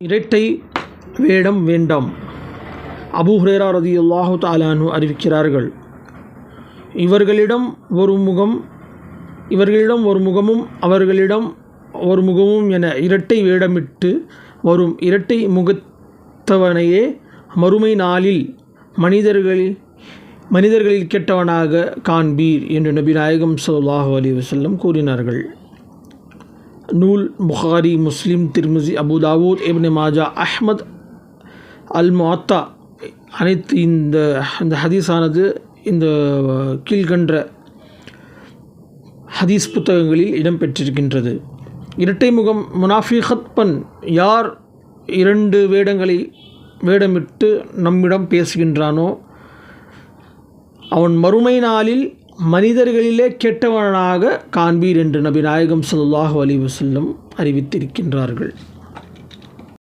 இரட்டை வேடம் வேண்டாம். அபூ ஹுரைரா ரலியல்லாஹு தஆலா அன்ஹு அறிவிக்கிறார்கள், இவர்களிடம் ஒரு முகமும் அவர்களிடம் ஒரு முகமும் என இரட்டை வேடமிட்டு வரும் இரட்டை முகத்தவனையே மறுமை நாளில் மனிதர்களில் கெட்டவனாக காண்பீர் என்று நபி நாயகம் ஸல்லல்லாஹு அலைஹி வஸல்லம் கூறினார்கள். நூல் புகாரி, முஸ்லிம், திர்மிஸி, அபூ தாவூத், இப்னு மாஜா, அஹ்மத், அல் முஅத்தா அனைத்து இந்த ஹதீஸானது இந்த கீழ்கண்ட ஹதீஸ் புத்தகங்களில் இடம்பெற்றிருக்கின்றது. இரட்டை முகம் முனாஃபிகத்பன், யார் இரண்டு வேடமிட்டு நம்மிடம் பேசுகின்றானோ அவன் மறுமை நாளில் மனிதர்களிலே கெட்டவனாக காண்பீர் என்று நபி நாயகம் ஸல்லல்லாஹு அலைஹி வஸல்லம் அறிவித்திருக்கின்றார்கள்.